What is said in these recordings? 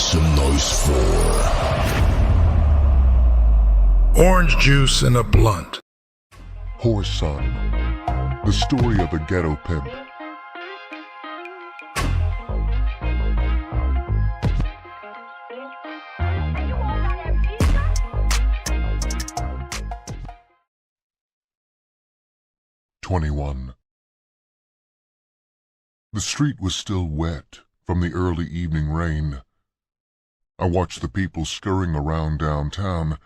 some noise for Orange Juice and a Blunt. Whoreson, the story of a ghetto pimp. "21. The street was still wet from the early evening rain. I watched the people scurrying around downtown,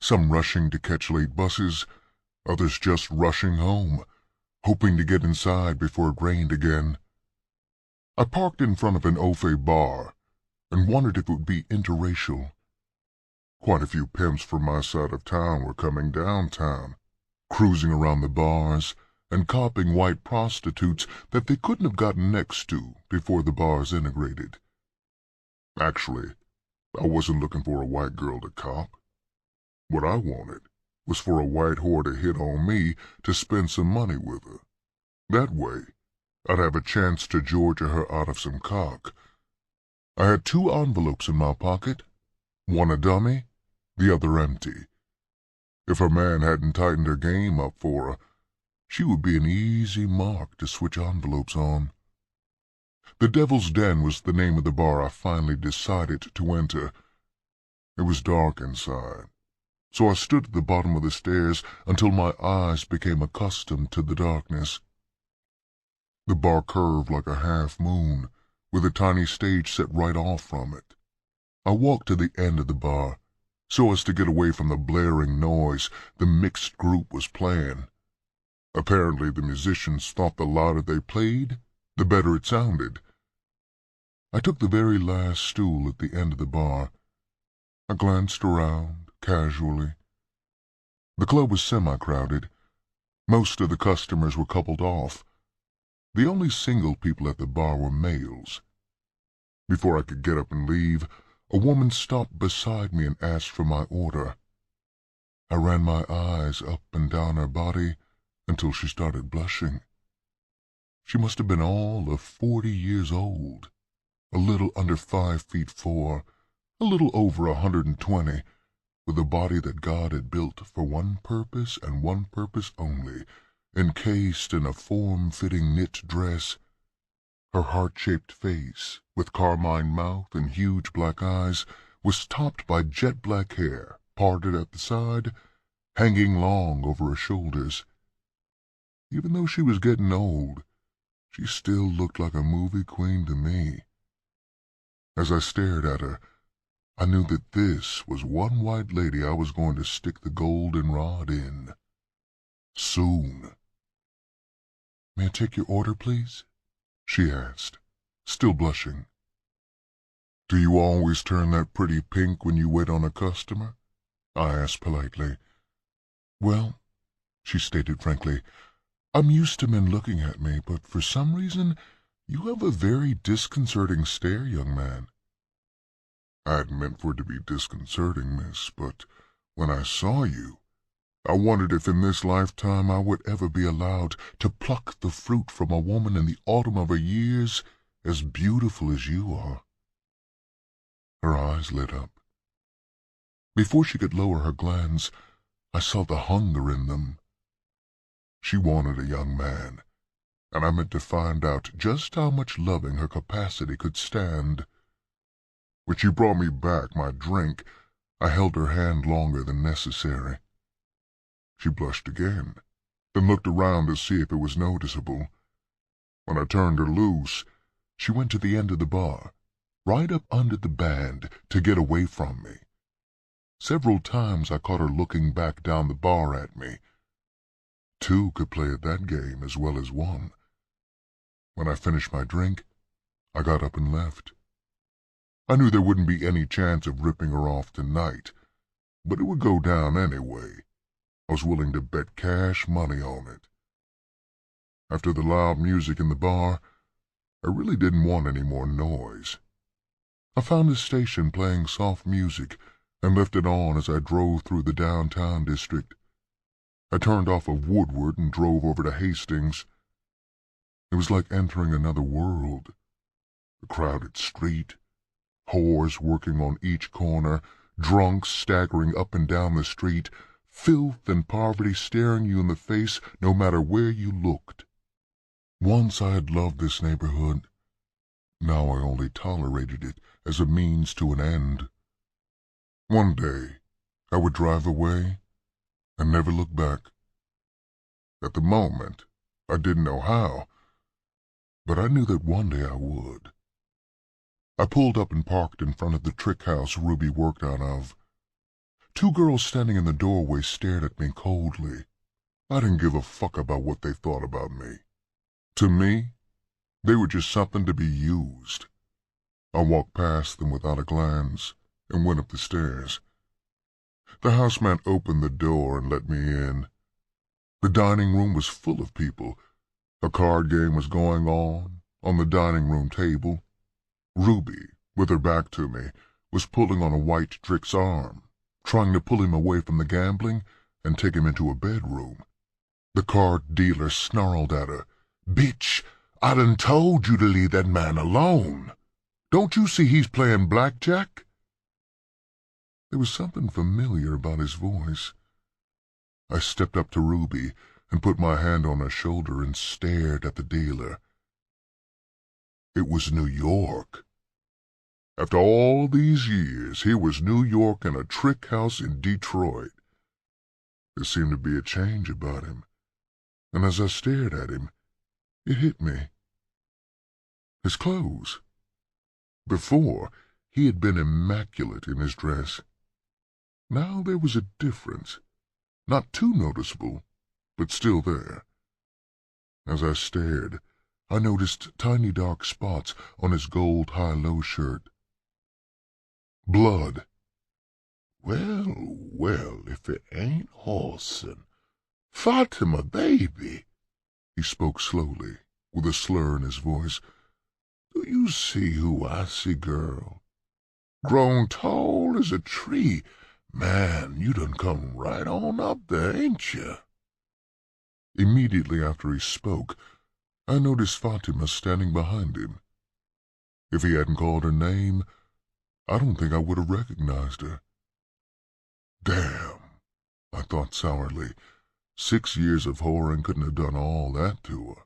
some rushing to catch late buses, others just rushing home, hoping to get inside before it rained again. I parked in front of an Ofe bar and wondered if it would be interracial. Quite a few pimps from my side of town were coming downtown, cruising around the bars and copping white prostitutes that they couldn't have gotten next to before the bars integrated. Actually, I wasn't looking for a white girl to cop. What I wanted was for a white whore to hit on me to spend some money with her. That way, I'd have a chance to Georgia her out of some cock. I had 2 envelopes in my pocket, one a dummy, the other empty. If her man hadn't tightened her game up for her, she would be an easy mark to switch envelopes on. The Devil's Den was the name of the bar I finally decided to enter. It was dark inside, so I stood at the bottom of the stairs until my eyes became accustomed to the darkness. The bar curved like a half-moon, with a tiny stage set right off from it. I walked to the end of the bar, so as to get away from the blaring noise the mixed group was playing. Apparently the musicians thought the louder they played, the better it sounded. I took the very last stool at the end of the bar. I glanced around, casually. The club was semi-crowded. Most of the customers were coupled off. The only single people at the bar were males. Before I could get up and leave, a woman stopped beside me and asked for my order. I ran my eyes up and down her body until she started blushing. She must have been all of 40 years old, a little under 5'4", a little over 120, with a body that God had built for one purpose and one purpose only, encased in a form-fitting knit dress. Her heart-shaped face, with carmine mouth and huge black eyes, was topped by jet-black hair, parted at the side, hanging long over her shoulders. Even though she was getting old, she still looked like a movie queen to me. As I stared at her, I knew that this was one white lady I was going to stick the golden rod in. Soon. "May I take your order, please?" she asked, still blushing. "Do you always turn that pretty pink when you wait on a customer?" I asked politely. "Well," she stated frankly, "I'm used to men looking at me, but for some reason you have a very disconcerting stare, young man." "I hadn't meant for it to be disconcerting, miss, but when I saw you, I wondered if in this lifetime I would ever be allowed to pluck the fruit from a woman in the autumn of her years as beautiful as you are." Her eyes lit up. Before she could lower her glance, I saw the hunger in them. She wanted a young man, and I meant to find out just how much loving her capacity could stand. When she brought me back my drink, I held her hand longer than necessary. She blushed again, then looked around to see if it was noticeable. When I turned her loose, she went to the end of the bar, right up under the band, to get away from me. Several times I caught her looking back down the bar at me. 2 could play at that game as well as 1. When I finished my drink, I got up and left. I knew there wouldn't be any chance of ripping her off tonight, but it would go down anyway. I was willing to bet cash money on it. After the loud music in the bar, I really didn't want any more noise. I found a station playing soft music and left it on as I drove through the downtown district. I turned off of Woodward and drove over to Hastings. It was like entering another world. A crowded street, whores working on each corner, drunks staggering up and down the street, filth and poverty staring you in the face no matter where you looked. Once I had loved this neighborhood. Now I only tolerated it as a means to an end. One day, I would drive away and never look back. At the moment, I didn't know how, but I knew that one day I would. I pulled up and parked in front of the trick house Ruby worked out of. Two girls standing in the doorway stared at me coldly. I didn't give a fuck about what they thought about me. To me, they were just something to be used. I walked past them without a glance and went up the stairs. The houseman opened the door and let me in. The dining room was full of people. A card game was going on the dining room table. Ruby, with her back to me, was pulling on a white trick's arm, trying to pull him away from the gambling and take him into a bedroom. The card dealer snarled at her, "Bitch, I done told you to leave that man alone. Don't you see he's playing blackjack?" There was something familiar about his voice. I stepped up to Ruby and put my hand on her shoulder and stared at the dealer. It was New York. After all these years, here was New York in a trick house in Detroit. There seemed to be a change about him, and as I stared at him, it hit me. His clothes. Before, he had been immaculate in his dress. Now there was a difference, not too noticeable, but still there. As I stared, I noticed tiny dark spots on his gold high-low shirt. Blood. Well, well, if it ain't Whoreson. Fatima, baby. He spoke slowly, with a slur in his voice. Do you see who I see, girl? Grown tall as a tree. Man, you done come right on up there, ain't you? Immediately after he spoke, I noticed Fatima standing behind him. If he hadn't called her name, I don't think I would have recognized her. Damn, I thought sourly. 6 years of whoring couldn't have done all that to her.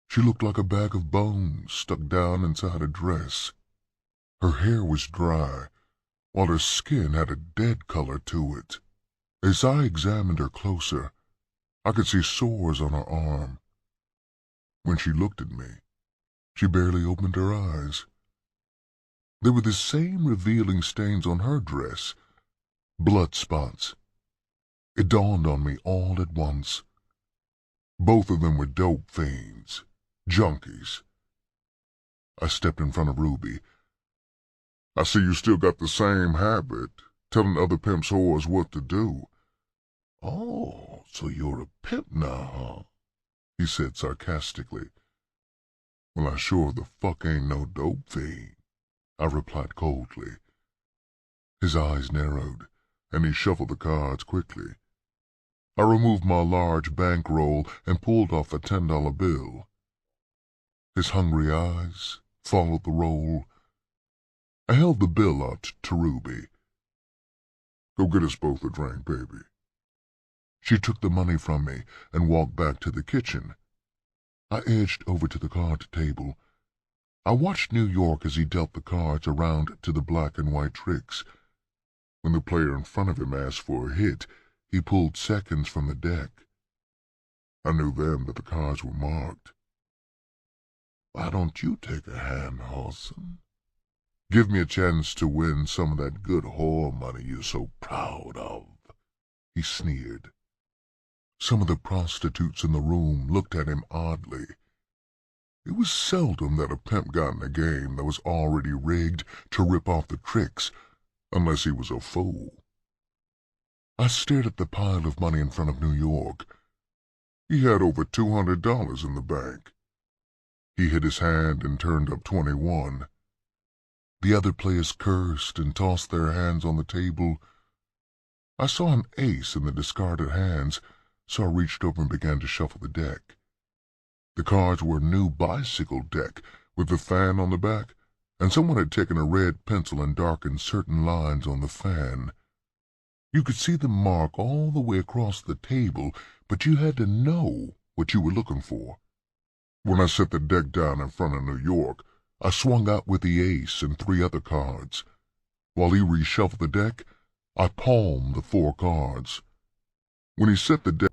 She looked like a bag of bones stuck down inside a dress. Her hair was dry, while her skin had a dead color to it. As I examined her closer, I could see sores on her arm. When she looked at me, she barely opened her eyes. There were the same revealing stains on her dress, blood spots. It dawned on me all at once. Both of them were dope fiends, junkies. I stepped in front of Ruby. I see you still got the same habit, telling other pimps' whores what to do. Oh, so you're a pimp now, huh? He said sarcastically. Well, I sure the fuck ain't no dope fiend, I replied coldly. His eyes narrowed, and he shuffled the cards quickly. I removed my large bankroll and pulled off a $10 bill. His hungry eyes followed the roll. I held the bill out to Ruby. Go get us both a drink, baby. She took the money from me and walked back to the kitchen. I edged over to the card table. I watched New York as he dealt the cards around to the black and white tricks. When the player in front of him asked for a hit, he pulled seconds from the deck. I knew then that the cards were marked. Why don't you take a hand, Whoreson? Give me a chance to win some of that good whore money You're so proud of, he sneered. Some of the prostitutes in the room looked at him oddly. It was seldom that a pimp got in a game that was already rigged to rip off the tricks, unless he was a fool. I stared at the pile of money in front of New York. He had over $200 in the bank. He hit his hand and turned up 21. The other players cursed and tossed their hands on the table. I saw an ace in the discarded hands, so I reached over and began to shuffle the deck. The cards were a new bicycle deck with the fan on the back, and someone had taken a red pencil and darkened certain lines on the fan. You could see them mark all the way across the table, but you had to know what you were looking for. When I set the deck down in front of New York, I swung out with the ace and 3 other cards. While he reshuffled the deck, I palmed the 4 cards. When he set the deck